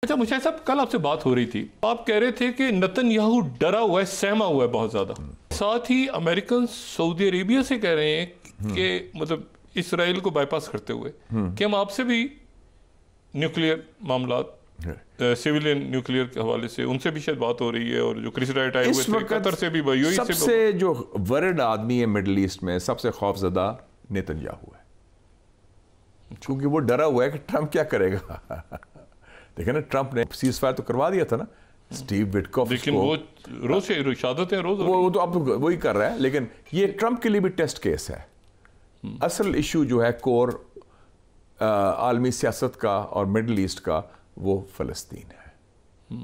अच्छा मुशाहिद साहब, कल आपसे बात हो रही थी, आप कह रहे थे कि नेतन्याहू डरा हुआ है, सहमा हुआ है बहुत ज्यादा। साथ ही अमेरिकन सऊदी अरेबिया से कह रहे हैं कि मतलब इसराइल को बाईपास करते हुए कि हम आपसे भी न्यूक्लियर मामला, सिविलियन न्यूक्लियर के हवाले से उनसे भी शायद बात हो रही है, और जो क्रिस राइट आए हुए थे कतर से भी वही सबसे जो वर्ड आदमी है मिडल ईस्ट में सबसे खौफजदा नेतन्याहू है, क्योंकि वो डरा हुआ है कि ट्रंप क्या करेगा। देखे ना, ट्रंप ने सीज फायर तो करवा दिया था ना, स्टीव विटकॉफ, लेकिन वो रोज से शहादतें रोज वो तो अब वही कर रहा है, लेकिन ये ट्रंप के लिए भी टेस्ट केस है। असल इशू जो है कोर आलमी सियासत का और मिडल ईस्ट का, वो फ़लस्तीन है।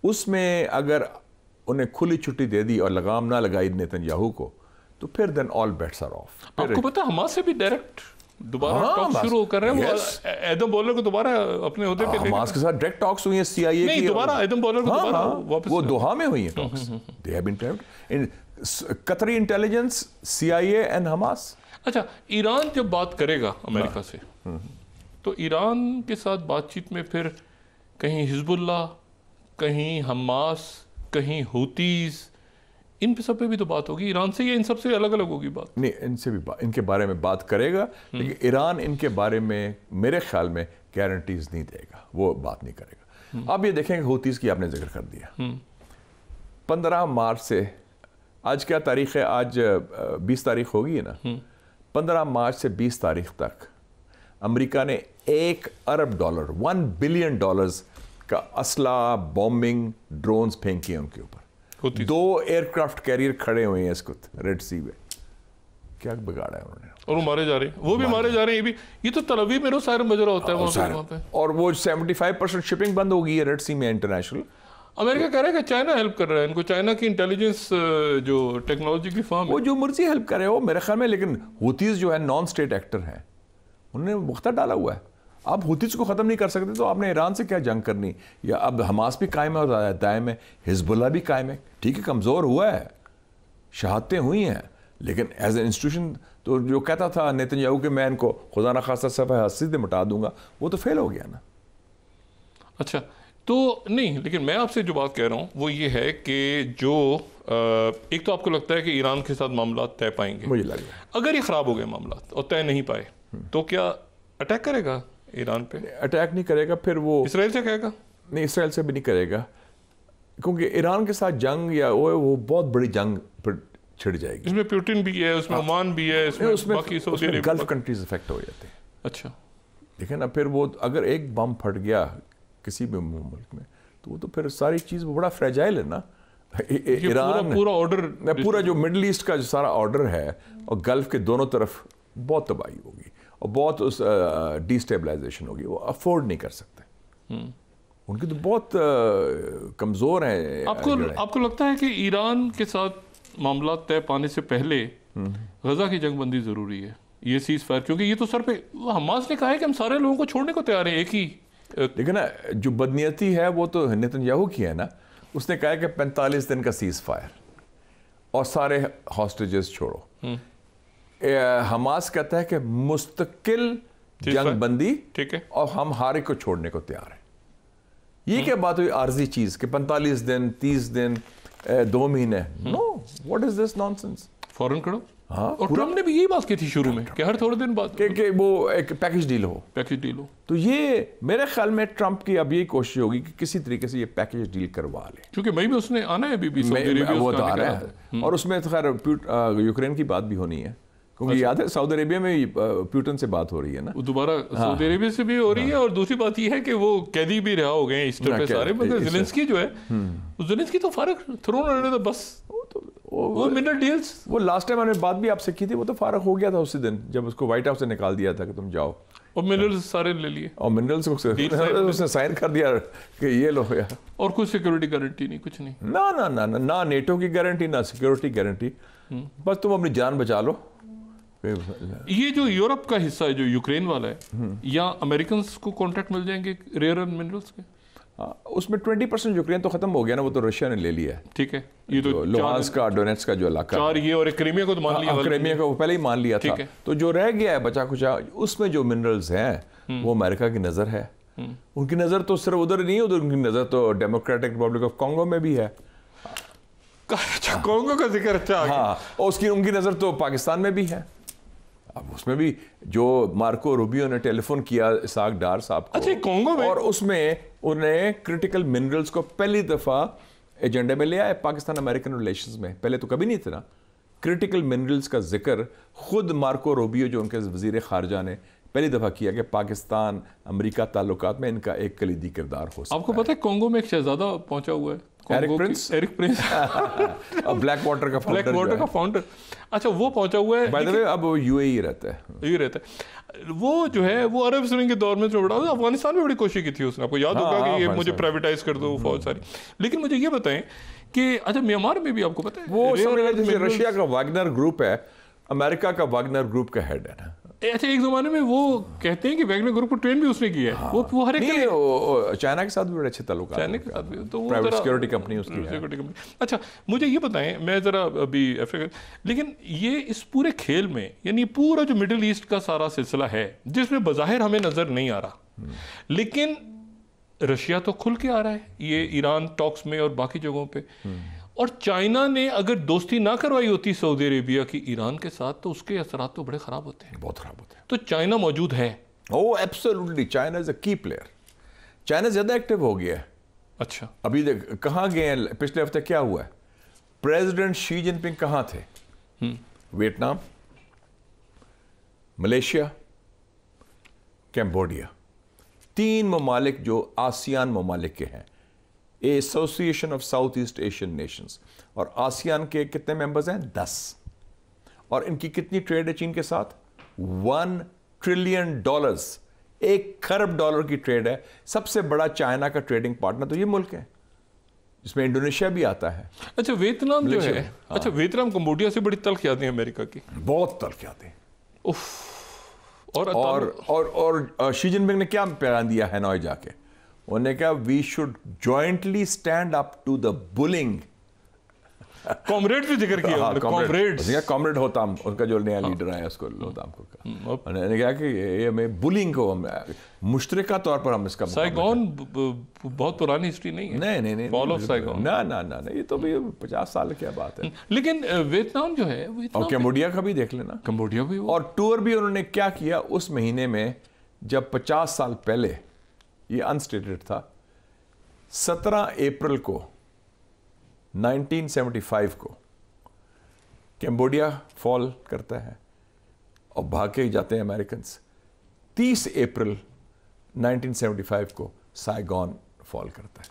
उसमें अगर उन्हें खुली छुट्टी दे दी और लगाम ना लगाई नेतन्याहू को, तो फिर then all bets are off. आपको पता है हमास से भी डायरेक्ट दोबारा टॉक शुरू कर रहे हैं। वो एडम बॉलर को दोबारा अपने ओहदे पे हमास के साथ डायरेक्ट टॉक्स हुई हैं सीआईए की, दोबारा एडम बॉलर को दोबारा वापस, वो दोहा में हुई हैं talks. They have been tried in Qatari intelligence, CIA and Hamas. अच्छा, ईरान जब बात करेगा अमेरिका से, तो ईरान के साथ बातचीत में फिर कहीं हिजबुल्लाह, कहीं हमास, कहीं हुतीज, इन पे सब पे भी तो बात होगी ईरान से, या इन सब से अलग अलग होगी बात? नहीं, इनसे भी इनके बारे में बात करेगा, लेकिन ईरान इनके बारे में मेरे ख्याल में गारंटीज नहीं देगा, वो बात नहीं करेगा। अब ये देखेंगे, हुतीज की आपने जिक्र कर दिया। 15 मार्च से, आज क्या तारीख है, आज 20 तारीख होगी है ना, 15 मार्च से 20 तारीख तक अमेरिका ने $1 अरब, $1 बिलियन का असला, बॉम्बिंग, ड्रोन्स फेंकी हैं उनके ऊपर। 2 एयरक्राफ्ट कैरियर खड़े हुए हैं इसको रेड सी में। क्या बिगाड़ा है उन्होंने? और वो मारे जा रहे हैं, वो भी मारे जा रहे हैं। ये तो तल अवीव में रोज सायरन बज रहा होता है वहाँ पे। और वो 75% शिपिंग बंद हो गई है रेड सी में इंटरनेशनल। अमेरिका कह रहा है कि चाइना हेल्प कर रहा है इनको, चाइना की इंटेलिजेंस जो टेक्नोलॉजी की फर्म है, वो जो मर्जी हेल्प करे हो मेरे ख्याल में। लेकिन हुतीज जो है नॉन स्टेट एक्टर हैं, उन्होंने मुख्तर डाला हुआ है। आप हुतीज को ख़त्म नहीं कर सकते तो आपने ईरान से क्या जंग करनी? या अब हमास भी कायम है और दायम है, हिजबुल्लाह भी कायम है। ठीक है, कमज़ोर हुआ है, शहादतें हुई हैं, लेकिन एज ए इंस्टीट्यूशन तो जो कहता था नेतन्याहू कि मैं इनको खुदा न खास्ता सफ़ा हस्ती से मिटा दूंगा, वो तो फेल हो गया ना। अच्छा, तो नहीं, लेकिन मैं आपसे जो बात कह रहा हूँ वो ये है कि जो एक तो आपको लगता है कि ईरान के साथ मामला तय पाएंगे? मुझे लग रहा है अगर ये ख़राब हो गए मामला और तय नहीं पाए, तो क्या अटैक करेगा ईरान पे? अटैक नहीं करेगा, फिर वो इसराइल से कहेगा? नहीं, इसराइल से भी नहीं करेगा, क्योंकि ईरान के साथ जंग या वो बहुत बड़ी जंग पर छिड़ जाएगी। इसमें पुतिन भी है, उसमें ओमान भी है, इसमें बाकी सऊदी अरब, गल्फ कंट्रीज इफेक्ट हो जाते हैं। अच्छा, देखें ना, फिर वो अगर एक बम फट गया किसी भी मुल्क में, तो वो तो फिर सारी चीज़ वो बड़ा फ्रेजाइल है ना। ईरान पूरा ऑर्डर, पूरा जो मिडल ईस्ट का जो सारा ऑर्डर है, और गल्फ के दोनों तरफ बहुत तबाही होगी और बहुत उस डिस्टेबलाइजेशन होगी, वो अफोर्ड नहीं कर सकते। उनकी तो बहुत कमज़ोर हैं। आपको लगता है कि ईरान के साथ मामला तय पाने से पहले गजा की जंगबंदी ज़रूरी है, ये सीज फायर? क्योंकि ये तो सर पे हमास ने कहा है कि हम सारे लोगों को छोड़ने को तैयार हैं, एक ही। लेकिन ना, जो बदनीयती है वो तो नेतन्याहू की है ना। उसने कहा है कि 45 दिन का सीज फायर और सारे हॉस्टेजेस छोड़ो। हमास कहता है कि मुस्तकिल जंगबंदी, ठीक है, और हम हारे को छोड़ने को तैयार हैं। ये क्या बात हुई आर्जी चीज़ के 45 दिन, 30 दिन, 2 महीने? No, what is this nonsense? फौरन करो। हाँ, और ट्रम्प ने भी यही बात की थी शुरू में कि हर थोड़े दिन बाद कि वो एक पैकेज डील हो। तो ये मेरे ख्याल में ट्रंप की अब यही कोशिश होगी कि किसी तरीके से ये पैकेज डील करवा ले, क्योंकि मई में उसने आना है अभी भी, वो तो आ रहा है। और उसमें तो खैर यूक्रेन की बात भी होनी है, क्योंकि याद है सऊदी अरेबिया में पुतिन से बात हो रही है ना, दोबारा सऊदी अरेबिया से भी हो रही है। और दूसरी बात यह है कि वो कैदी भी रहा हो गए ईस्टर पे सारे, मगर ज़ेलेंस्की जो है, ज़ेलेंस्की तो फारग थ्रोन रहने दो बस। वो मिनरल डील्स, वो लास्ट टाइम मैंने बात भी आपसे की थी, वो तो फारग हो गया था उसी दिन जब उसको व्हाइट हाउस से निकाल दिया था कि तुम जाओ, और मिनरल्स सारे ले लिए, और मिनरल्स उसने साइन कर दिया कि ये लो यार। और कुछ सिक्योरिटी गारंटी नहीं, कुछ नहीं, ना ना ना ना, ना नेटो की गारंटी, ना सिक्योरिटी गारंटी, बस तुम अपनी जान बचा लो। ये जो यूरोप का हिस्सा है जो यूक्रेन वाला है, या अमेरिकन को कॉन्ट्रैक्ट मिल जाएंगे रेयर अर्थ मिनरल्स के? उसमें 20% यूक्रेन तो खत्म हो गया ना, वो तो रशिया ने ले लिया है। ठीक है, ये तो लुहांस्क का, डोनेट्स का जो इलाका, 4 ये, और क्रीमिया को तो मान लिया, क्रीमिया को पहले ही मान लिया था। तो जो रह गया है बचा कुचा, उसमें जो मिनरल्स हैं वो अमेरिका की नज़र है। उनकी नज़र तो सिर्फ उधर नहीं है, उधर उनकी नज़र तो डेमोक्रेटिक रिपब्लिक ऑफ कॉन्गो में भी है। अच्छा, कॉन्गो का जिक्र अच्छा आ गया। हाँ, और उनकी नज़र तो पाकिस्तान में भी है। अब उसमें भी जो मार्को रूबियो ने टेलीफोन किया इसाक डार साहब को, अच्छा, कॉन्गो में, और उसमें उन्हें क्रिटिकल मिनरल्स को पहली दफ़ा एजेंडे में ले आए पाकिस्तान अमेरिकन रिलेशंस में। पहले तो कभी नहीं था ना। क्रिटिकल मिनरल्स का जिक्र खुद मार्को रूबियो जो उनके वजीर खारजा ने पहली दफ़ा किया कि पाकिस्तान अमेरिका ताल्लुकात में इनका एक कलीदी किरदार हो सकता है। आपको पता है कॉन्गो में एक शहजादा पहुंचा हुआ है, एरिक प्रिंस और ब्लैक वाटर का फाउंडर, ब्लैक वाटर का फाउंडर। अच्छा, वो पहुंचा हुआ है। बाय द वे अब वो यूएई रहता है। ये रहता है वो जो है, वो अरब स्प्रिंग के दौर में जो बड़ा, अफगानिस्तान में बड़ी कोशिश की थी उसने, आपको याद होगा कि ये मुझे प्राइवेटाइज कर दो फौज सारी। लेकिन मुझे ये बताएं कि अच्छा, म्यांमार में भी आपको पता है वो जैसे रशिया का वागनर ग्रुप है, अमेरिका का वागनर ग्रुप का हेड है ना। अच्छा, एक जमाने में वो कहते हैं कि वैगनर ग्रुप को ट्रेन भी उसने किया है। वो हर एक चाइना के साथ भी बड़े अच्छे ताल्लुक हैं, चाइना के साथ भी, तो वो प्राइवेट सिक्योरिटी कंपनी उसकी है। Security company. अच्छा, मुझे ये बताएं, मैं जरा अभी लेकिन ये इस पूरे खेल में, यानी पूरा जो मिडिल ईस्ट का सारा सिलसिला है जिसमें बज़ाहिर हमें नजर नहीं आ रहा, लेकिन रशिया तो खुल के आ रहा है, ये ईरान टॉक्स में और बाकी जगहों पे, और चाइना ने अगर दोस्ती ना करवाई होती सऊदी अरेबिया की ईरान के साथ, तो उसके असरात तो बड़े खराब होते हैं, बहुत खराब होते हैं। तो चाइना मौजूद है। ओह एब्सोल्युटली, चाइना इज अ की प्लेयर। चाइना ज्यादा एक्टिव हो गया है। अच्छा, अभी देख कहाँ गए हैं, पिछले हफ्ते क्या हुआ है, प्रेसिडेंट शी जिनपिंग कहाँ थे? वियतनाम, मलेशिया, कैम्बोडिया, 3 ममालिक जो आसियान ममालिक के हैं, association of south east Asian Nations. और आसियान के कितने मेंबर्स हैं? 10। और इनकी कितनी ट्रेड है चीन के साथ? $1 ट्रिलियन, 1 खरब डॉलर की ट्रेड है। सबसे बड़ा चाइना का ट्रेडिंग पार्टनर तो ये मुल्क है, जिसमें इंडोनेशिया भी आता है। अच्छा, वियतनाम जो है, अच्छा वियतनाम कंबोडिया से बड़ी तल्ख यादें हैं अमेरिका की, बहुत तल्ख यादें। और शी जिनपिंग ने क्या पैगाम दिया हैनोई जाके? उन्होंने कहा we should jointly stand up to the bullying. Comrade से जिक्र किया, कॉमरेड होताम, उनका जो नया लीडर आया उसको होताम को कहा। उन्होंने कहा कि ये हमें बुलिंग को हम मुश्तरका तौर पर हम इसका साइगोन बहुत पुरानी हिस्ट्री नहीं है। नहीं फॉल ऑफ साइगोन ना, ये तो भी 50 साल की बात है। लेकिन वियतनाम जो है, और कैम्बोडिया का भी देख लेना, कंबोडिया भी। और टूर भी उन्होंने क्या किया उस महीने में, जब 50 साल पहले, ये अनस्टेटेड था, 17 अप्रैल को 1975 को कैम्बोडिया फॉल करता है और भाग के जाते हैं अमेरिकन। 30 अप्रैल 1975 को साइगोन फॉल करता है,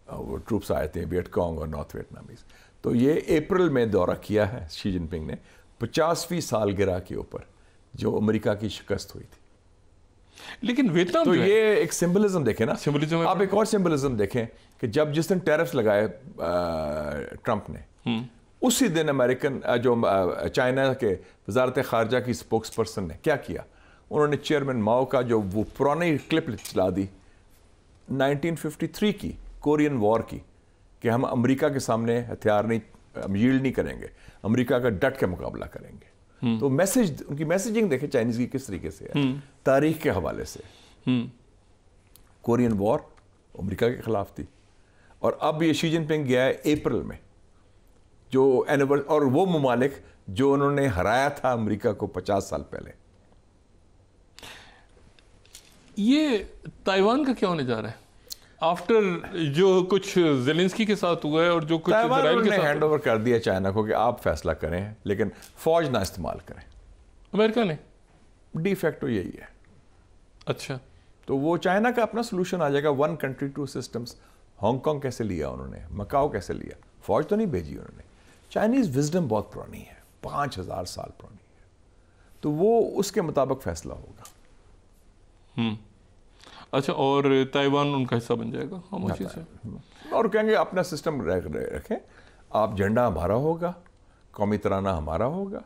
वो ट्रूप्स आए थे वियतकांग और नॉर्थ वियतनामीज। तो ये अप्रैल में दौरा किया है शी जिनपिंग ने 50वीं सालगिरह के ऊपर, जो अमेरिका की शिकस्त हुई थी। लेकिन वियतनाम तो ये एक सिंबलिज्म देखें ना, सिंबलिज्म। आप एक और सिंबलिज्म देखें कि जब जिस दिन टैरिफ्स लगाए ट्रंप ने, उसी दिन अमेरिकन जो चाइना के वजारत खारजा की स्पोक्स पर्सन ने क्या किया, उन्होंने चेयरमैन माओ का जो वो पुरानी क्लिप चला दी 1953 की कोरियन वॉर की, कि हम अमेरिका के सामने हथियार नहीं, यील्ड नहीं करेंगे, अमेरिका का डट के मुकाबला करेंगे। तो मैसेज, उनकी मैसेजिंग देखें चाइनीज की किस तरीके से है, तारीख के हवाले से। कोरियन वॉर अमेरिका के खिलाफ थी, और अब ये शी जिनपिंग गया है अप्रैल में, जो और वो ममालिक जो उन्होंने हराया था अमेरिका को 50 साल पहले। ये ताइवान का क्या होने जा रहा है आफ्टर जो कुछ ज़ेलेंस्की के साथ हुआ है और जो कुछ इजराइल के साथ हैंड ओवर कर दिया चाइना को कि आप फैसला करें, लेकिन फौज ना इस्तेमाल करें। अमेरिका ने डी फैक्टो यही है। अच्छा, तो वो चाइना का अपना सोल्यूशन आ जाएगा, 1 कंट्री 2 सिस्टम्स। हांगकांग कैसे लिया उन्होंने, मकाओ कैसे लिया, फौज तो नहीं भेजी उन्होंने। चाइनीज विजडम बहुत पुरानी है, 5000 साल पुरानी है, तो वो उसके मुताबिक फैसला होगा। अच्छा, और ताइवान उनका हिस्सा बन जाएगा खामोशी से, और कहेंगे अपना सिस्टम रखें, आप झंडा हमारा होगा, कौमी तराना हमारा होगा,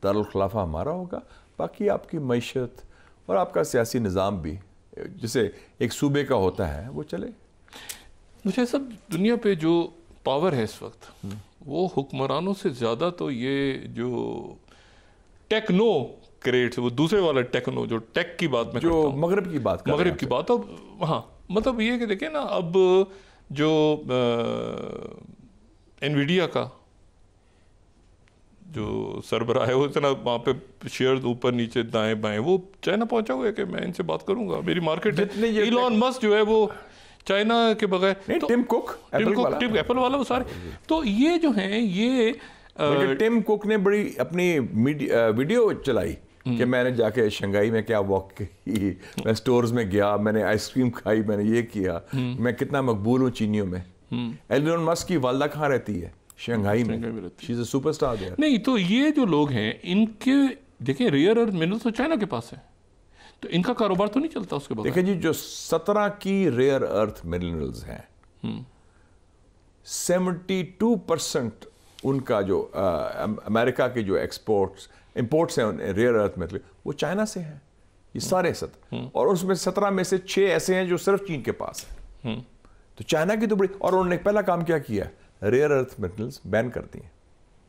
दारुल खिलाफा हमारा होगा, बाकी आपकी मईशत और आपका सियासी निज़ाम भी जिसे एक सूबे का होता है वो चले। मुझे सब दुनिया पे जो पावर है इस वक्त, वो हुक्मरानों से ज़्यादा तो ये जो टेक्नो क्रेट्स, वो दूसरे वाला टेक्नो, जो टेक की बात मैं जो मगरब की बात कर रहे हैं मगरब की बात। अब हाँ, मतलब ये कि देखिए ना, अब जो एनवीडिया का जो सरबराह है, वो इतना वहाँ पे शेयर ऊपर नीचे दाएं बाएं, वो चाइना पहुंचा हुआ है कि मैं इनसे बात करूंगा, मेरी मार्केट है। इलॉन मस्क जो है वो चाइना के बगैर, टिम कुक एप्पल वाला, वो सारे। तो ये जो हैं, ये टिम कुक ने बड़ी अपनी वीडियो चलाई कि मैंने जाके शंघाई में क्या वॉक की, मैं स्टोर्स में गया, मैंने आइसक्रीम खाई, मैंने ये किया, मैं कितना मकबूल हूँ चीनियों में। एलन मस्क की वालदा कहाँ रहती है? शंघाई में। She is a superstar there. नहीं, तो ये जो लोग हैं, इनके देखिए रेयर अर्थ मिनरल्स तो चाइना के पास है, तो इनका कारोबार तो नहीं चलता उसके बाद। देखिए जी, जो 17 की रेयर अर्थ मिनरल्स हैं, 72% उनका जो अमेरिका के जो इंपोर्ट्स हैं रेयर अर्थ मिनरल, वो चाइना से हैं, ये सारे 7। और उसमें 17 में से 6 ऐसे हैं जो सिर्फ चीन के पास है। तो चाइना की तो बड़ी, और उन्होंने पहला काम क्या किया, रेयर अर्थ मिनरल्स बैन कर दिए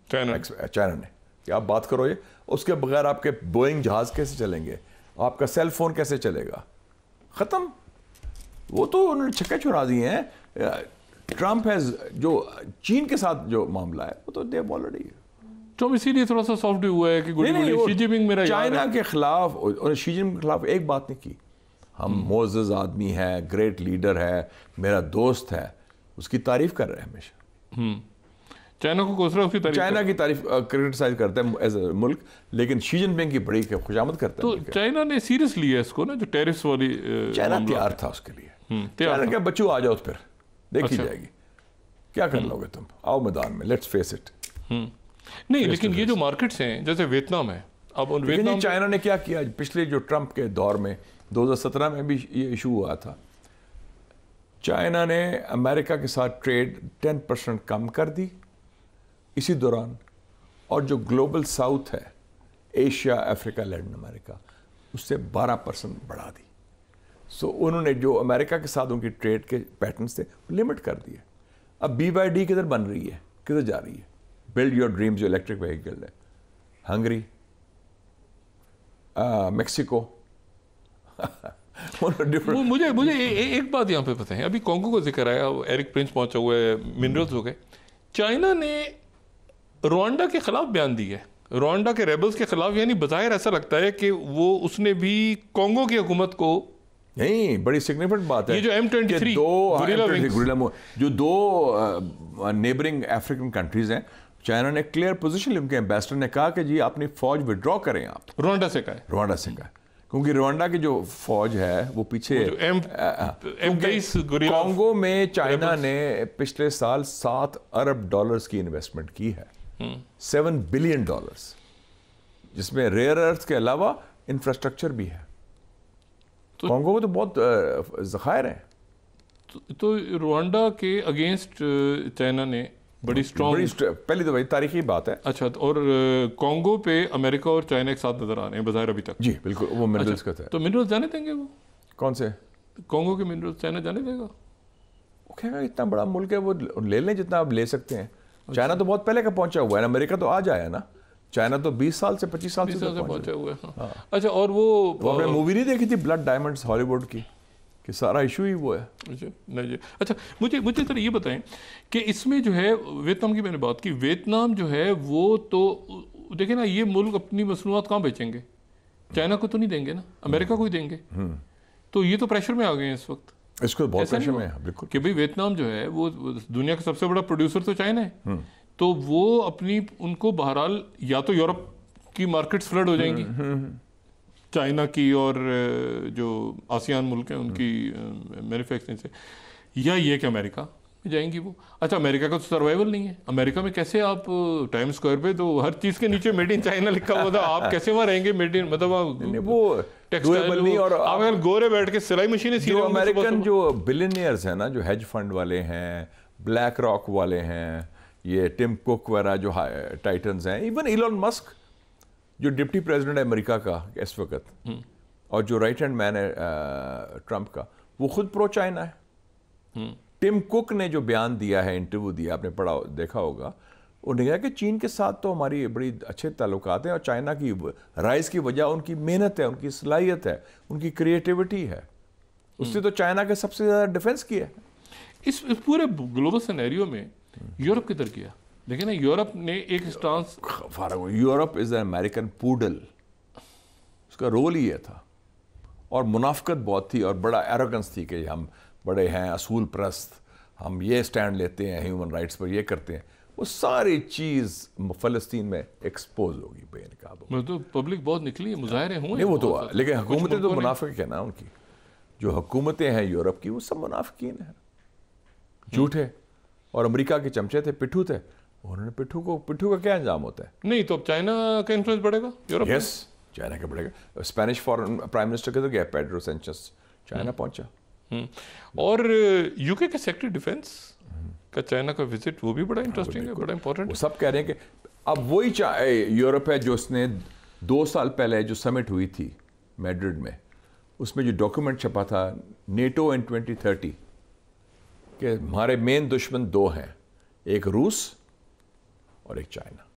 चाइना ने, कि आप बात करो ये, उसके बगैर आपके बोइंग जहाज कैसे चलेंगे, आपका सेल फोन कैसे चलेगा, खत्म। वो तो उन्होंने छक्के छुड़ा दिए हैं। ट्रंप है जो चीन के साथ जो मामला है, वो तो देव ऑलरेडी, तो इसीलिए थोड़ा सा सॉफ्ट हुआ है कि शी जिनपिंग मेरा चाइना के खिलाफ, और शी जिनपिंग के खिलाफ एक बात नहीं की। हम मोअज़्ज़ज़ आदमी है, ग्रेट लीडर है, मेरा दोस्त है, उसकी तारीफ कर रहे हैं हमेशा। चाइना को कोसरा, उसकी तारीफ, चाइना की तारीफ क्रिटिसाइज करता है एज ए मुल्क, लेकिन शी जिनपिंग की बड़ी खुशामद करता है। तो चाइना ने सीरियस लिया इसको ना, जो टैरिफ्स वाली, चाइना तैयार था उसके लिए। चाइना क्या, बच्चों आ जाओ तो फिर देखी जाएगी, क्या कर लोगे तुम, आओ मैदान में, लेट्स फेस इट। नहीं, लेकिन ये जो मार्केट्स हैं, जैसे वियतनाम है, अब उन वियतनाम, चाइना ने क्या किया पिछले जो ट्रंप के दौर में, 2017 में भी ये इशू हुआ था, चाइना ने अमेरिका के साथ ट्रेड 10% कम कर दी इसी दौरान, और जो ग्लोबल साउथ है, एशिया, अफ्रीका, लैटिन अमेरिका, उससे 12% बढ़ा दी। सो उन्होंने जो अमेरिका के साथ उनकी ट्रेड के पैटर्न्स थे लिमिट कर दिए। अब BYD किधर बन रही है, किधर जा रही है? बिल्ड योर ड्रीम्स, जो इलेक्ट्रिक व्हीकल है, हंगरी, मेक्सिको। मुझे एक बात यहाँ पे बताएं, अभी कोंगो का जिक्र आया, एरिक प्रिंस पहुंचा हुआ है, मिनरल्स हो गए। चाइना ने रुवांडा के खिलाफ बयान दिया है, रुवांडा के रेबल्स के खिलाफ, यानी बज़ाहिर ऐसा लगता है कि वो, उसने भी कोंगो की हुकूमत को, नहीं, बड़ी सिग्निफिकेंट बात है ये जो M23 जो दो नेबरिंग अफ्रीकन कंट्रीज हैं, चाइना ने क्लियर पोजीशन ली। उनके एम्बेसडर ने कहा कि जी अपनी फौज विड्रॉ करें आप। रुवांडा से कहा, रुवांडा से कहा, क्योंकि रुवांडा की जो फौज है वो पीछे, कांगो में चाइना ने पिछले साल $7 अरब की इन्वेस्टमेंट की है, $7 बिलियन, जिसमें रेयर अर्थ के अलावा इंफ्रास्ट्रक्चर भी है। तो कांगो को तो बहुत ज़खायर है। तो रुवांडा के अगेंस्ट चाइना ने बड़ी स्ट्रॉन्ग, पहली तो भाई तारीखी बात है। अच्छा, और कांगो पे अमेरिका और चाइना एक साथ नजर आ रहे हैं बज़ाहिर अभी तक। जी बिल्कुल, वो मिनरल्स का था। तो मिनरल्स जाने देंगे वो? कौन से? कांगो के मिनरल्स चाइना जाने देगा? वो कहेगा इतना बड़ा मुल्क है, वो ले लें जितना आप ले सकते हैं। चाइना तो बहुत पहले का पहुंचा हुआ है, अमेरिका तो आज आया ना। चाइना तो 20 साल से 25 साल से पहुंचा हुआ है। अच्छा, और वो आपने मूवी नहीं देखी थी ब्लड डायमंड्स हॉलीवुड की, कि सारा इशू ही वो है। नहीं जी। अच्छा, मुझे तो ये बताएं कि इसमें जो है, वियतनाम की मैंने बात की, वियतनाम जो है वो तो देखे ना, ये मुल्क अपनी मसनूआत कहाँ बेचेंगे? चाइना को तो नहीं देंगे ना, अमेरिका को ही देंगे। तो ये तो प्रेशर में आ गए हैं इस वक्त, इसको बहुत प्रेशर में है बिल्कुल, कि भाई वियतनाम जो है वो दुनिया का सबसे बड़ा प्रोड्यूसर तो चाइना है। तो वो अपनी, उनको बहरहाल या तो यूरोप की मार्केट्स फ्लड हो जाएंगी चाइना की, और जो आसियान मुल्क हैं उनकी मैन्युफैक्चरिंग से, या ये कि अमेरिका में जाएंगी वो। अच्छा, अमेरिका का तो सर्वाइवल नहीं है। अमेरिका में कैसे आप टाइम स्क्वायर पे तो हर चीज़ के नीचे मेड इन चाइना लिखा हुआ था, आप कैसे वहाँ रहेंगे मेड इन, मतलब वो टेक्सटाइल नहीं। और आप अगर गोरे बैठ के सिलाई मशीनें सी, अमेरिकन जो बिलियनियर्स हैं ना, जो हेज फंड वाले हैं, ब्लैक रॉक वाले हैं, ये टिम कुक वगैरह जो टाइटन्स हैं, इवन इलॉन मस्क जो डिप्टी प्रेसिडेंट है अमेरिका का इस वक्त, और जो राइट हैंड मैन है ट्रंप का, वो खुद प्रो चाइना है। टिम कुक ने जो बयान दिया है, इंटरव्यू दिया, आपने पढ़ा देखा होगा, उन्होंने कहा कि चीन के साथ तो हमारी बड़ी अच्छे ताल्लुकात हैं और चाइना की राइज की वजह उनकी मेहनत है, उनकी सलाहियत है, उनकी क्रिएटिविटी है। उसने तो चाइना के सबसे ज़्यादा डिफेंस किया है। इस पूरे ग्लोबल सिनेरियो में यूरोप किधर गया? देखिए ना, यूरोप ने एक stance, Europe is an American poodle, उसका रोल ही ये था। और मुनाफकत बहुत थी और बड़ा एरोगेंस थी कि हम बड़े हैं, असूल परस्त, हम ये स्टैंड लेते हैं ह्यूमन राइट्स पर, ये करते हैं। वो सारी चीज़ फ़लस्तीन में एक्सपोज होगी बेनकाब। मतलब तो पब्लिक बहुत निकली है, मुजाहरे हुए नहीं वो तो, बहुत लेकिन कुछ हुकूमतें तो मुल्कों ने- मुनाफिक है ना उनकी। जो हुकूमतें हैं यूरोप की वो सब मुनाफिकीन हैं, झूठे। और अमेरिका के चमचे थे, पिट्ठू थे। उन्होंने पिट्ठू का क्या अंजाम होता है? नहीं तो अब चाइना का इन्फ्लुएंस बढ़ेगा यूरोप में? यस, चाइना का बढ़ेगा। स्पेनिश फॉरेन प्राइम मिनिस्टर किधर गया? पेड्रो सैंचेस चाइना पहुंचा। और यूके के सेक्रेटरी डिफेंस का चाइना का विजिट, वो भी बड़ा इंटरेस्टिंग है, बड़ा इंपॉर्टेंट वो है। सब कह रहे हैं कि अब वही यूरोप है जो उसने 2 साल पहले जो समिट हुई थी मैड्रिड में, उसमें जो डॉक्यूमेंट छपा था नेटो इन 2030 कि हमारे मेन दुश्मन 2 हैं, एक रूस और एक चाइना।